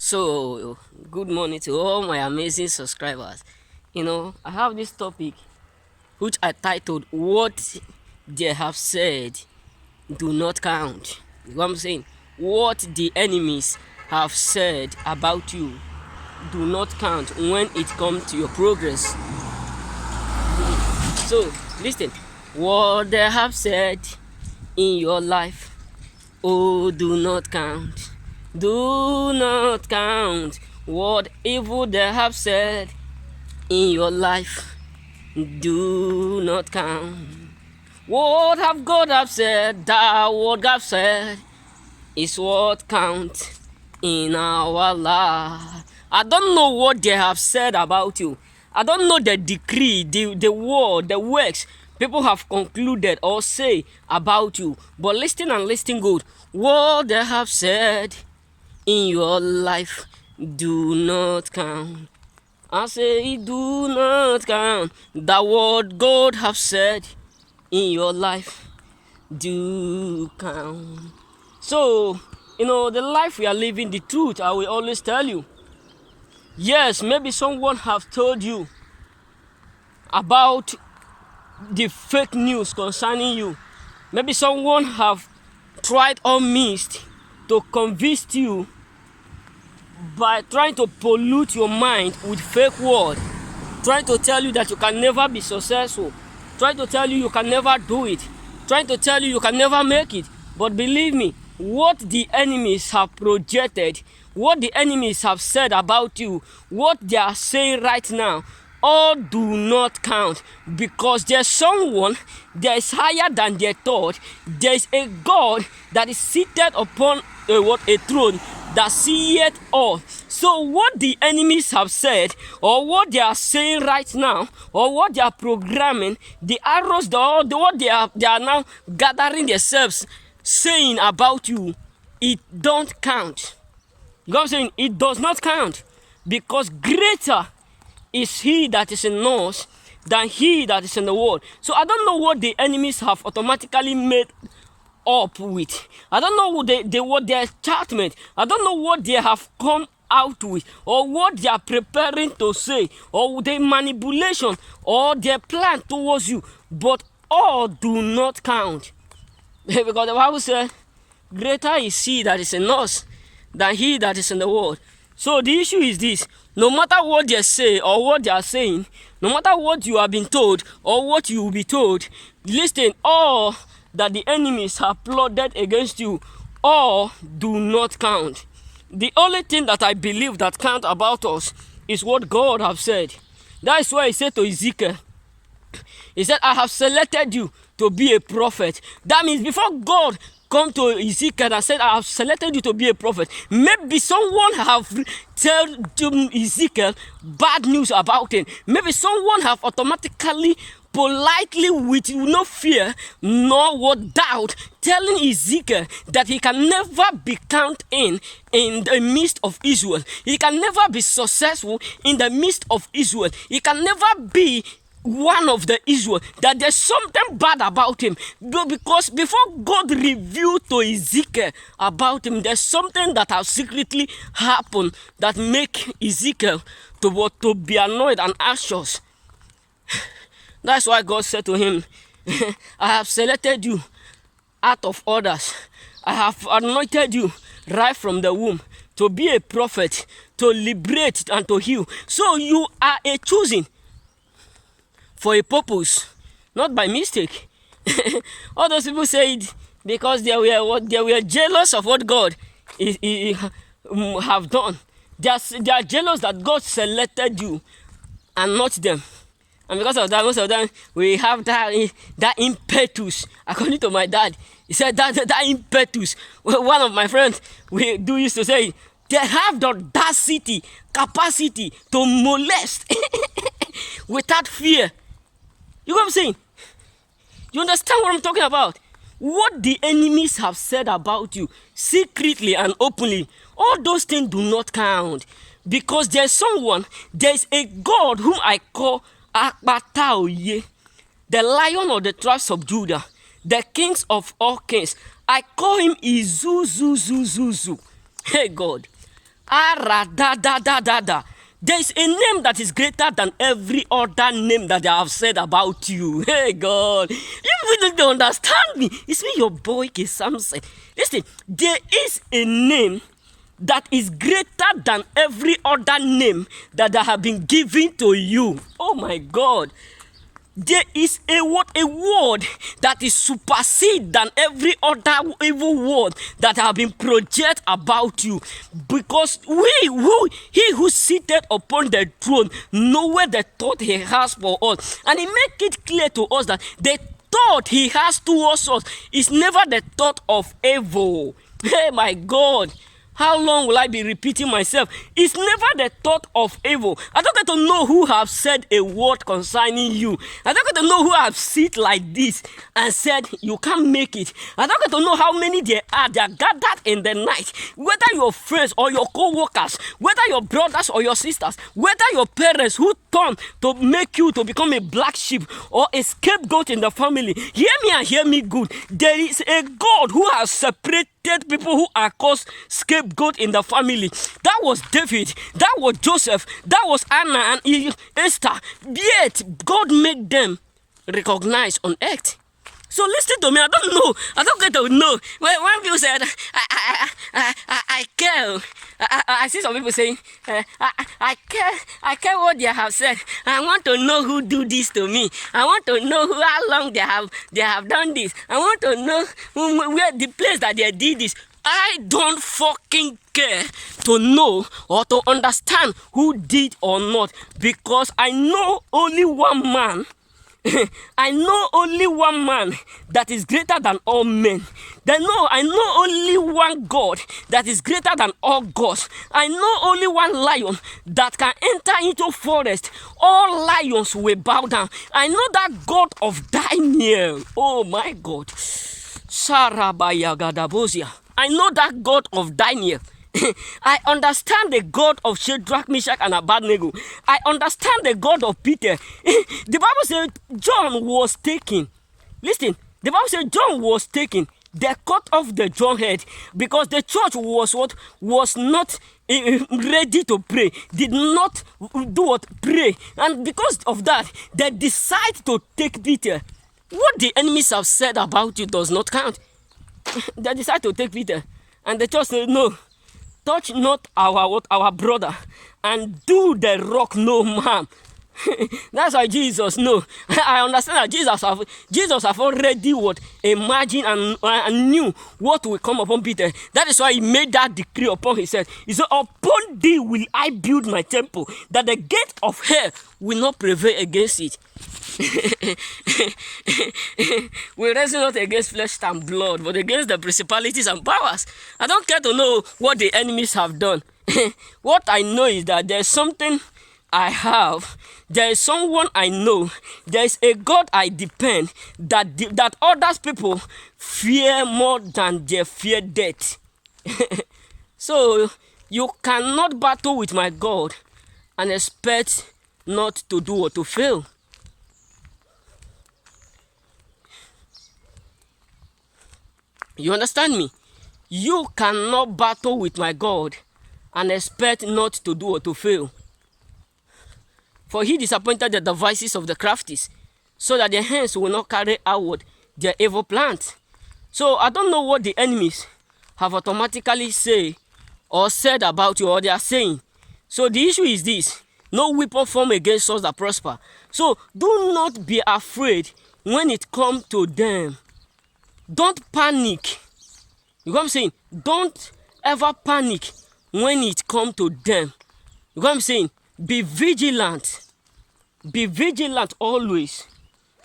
So, good morning to all my amazing subscribers. I have this topic which I titled What They Have Said Do Not Count. You know what I'm saying? What the enemies have said about you do not count when it comes to your progress. So, listen. What they have said in your life, oh, do not count. Do not count what evil they have said in your life. Do not count. What have God have said, that what God said is what counts in our life. I don't know what they have said about you. I don't know the decree, the word, the works people have concluded or say about you. But listen and listen good. What they have said in your life do not count. I say do not count. The word God have said in your life do count. So, the life we are living, the truth, I will always tell you. Yes, maybe someone have told you about the fake news concerning you. Maybe someone have tried or missed to convince you by trying to pollute your mind with fake word, trying to tell you that you can never be successful, trying to tell you can never do it, trying to tell you can never make it. But believe me, what the enemies have projected, what the enemies have said about you, what they are saying right now, all do not count, because there's someone that is higher than their thought. There is a God that is seated upon a throne that seeth all. So what the enemies have said, or what they are saying right now, or what they are programming, the arrows, what they are now gathering themselves saying about you, it don't count. You know what I'm saying? It does not count, because greater is he that is in us than he that is in the world. So I don't know what the enemies have automatically made up with. I don't know what their enchantment. I don't know what they have come out with, or what they are preparing to say, or their manipulation, or their plan towards you. But all do not count. Because the Bible said, greater is he that is in us than he that is in the world. So the issue is this: no matter what they say or what they are saying, no matter what you have been told or what you will be told, listen, all that the enemies have plotted against you, all do not count. The only thing that I believe that count about us is what God have said. That is why he said to Ezekiel, he said, I have selected you to be a prophet. That means before God come to Ezekiel and said, I have selected you to be a prophet, maybe someone have told Ezekiel bad news about him. Maybe someone have automatically, politely, with no fear nor what doubt, telling Ezekiel that he can never be counted in the midst of Israel. He can never be successful in the midst of Israel. He can never be one of the Israel, that there's something bad about him. Because before God revealed to Ezekiel about him, there's something that has secretly happened that make Ezekiel to be annoyed and anxious. That's why God said to him, I have selected you out of others. I have anointed you right from the womb to be a prophet, to liberate and to heal. So you are a choosing for a purpose, not by mistake. All those people say it because they were jealous of what God have done. They are jealous that God selected you and not them. And because of that, most of them, we have that impetus. According to my dad, he said that impetus. One of my friends used to say, they have the audacity, capacity to molest without fear. You know what I'm saying? You understand what I'm talking about? What the enemies have said about you, secretly and openly, all those things do not count. Because there's a God whom I call Akbataoye, the Lion of the tribes of Judah, the kings of all kings. I call him Izuzuzuzuzu. Hey God, Ara da da da da da. There is a name that is greater than every other name that I have said about you. Hey God, you really don't understand me. It's me, your boy, K. Samson. Listen, there is a name that is greater than every other name that I have been given to you. Oh my God. There is a word that is supersede than every other evil word that have been projected about you, because he who seated upon the throne knoweth the thought he has for us, and he make it clear to us that the thought he has towards us is never the thought of evil. Hey my God, how long will I be repeating myself? It's never the thought of evil. I don't get to know who have said a word concerning you. I don't get to know who have sit like this and said you can't make it. I don't get to know how many there are. They are gathered in the night. Whether your friends or your co-workers, whether your brothers or your sisters, whether your parents who turn to make you to become a black sheep or a scapegoat in the family. Hear me and hear me good. There is a God who has separated people who are called scapegoat in the family. That was David, that was Joseph, that was Anna and Esther. Yet God made them recognized on earth. So listen to me. I don't get to know. When people said, I care. I see some people saying, I care what they have said. I want to know who do this to me. I want to know how long they have done this. I want to know where the place that they did this. I don't fucking care to know or to understand who did or not, because I know only one man. I know only one man that is greater than all men. I know only one God that is greater than all gods. I know only one lion that can enter into forest. All lions will bow down. I know that God of Daniel. Oh my God. Sarabayagadabosia. I know that God of Daniel. I understand the God of Shadrach, Meshach, and Abednego. I understand the God of Peter. The Bible says John was taken. Listen, the Bible says John was taken. They cut off the John head because the church was not ready to pray. Did not do what? Pray. And because of that, they decide to take Peter. What the enemies have said about you does not count. They decide to take Peter. And the church said, no. Touch not our brother, and do the rock no harm. That's why Jesus know. I understand that Jesus have already imagined and knew what will come upon Peter. That is why he made that decree upon himself. He said, upon thee will I build my temple, that the gate of hell will not prevail against it. We wrestle not against flesh and blood, but against the principalities and powers. I don't care to know what the enemies have done. What I know is that there's something I have. There is someone I know. There is a God I depend that others people fear more than they fear death. So you cannot battle with my God and expect not to do or to fail. You understand me? You cannot battle with my God and expect not to do or to fail. For he disappointed the devices of the crafties, so that their hands will not carry outward their evil plans. So I don't know what the enemies have automatically said about you, or they are saying. So the issue is this: no weapon formed against us that prosper. So do not be afraid when it comes to them. Don't panic. You know what I'm saying? Don't ever panic when it comes to them. You know what I'm saying? Be vigilant. Be vigilant always.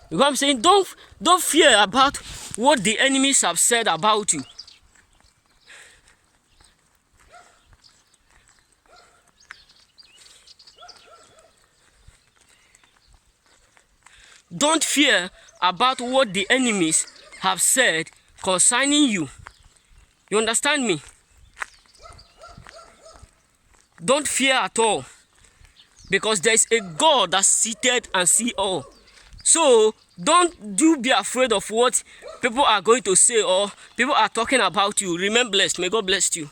You know what I'm saying? Don't fear about what the enemies have said about you. Don't fear about what the enemies have said concerning you. You understand me? Don't fear at all, because there is a God that's seated and see all. So don't be afraid of what people are going to say or people are talking about you. Remain blessed. May God bless you.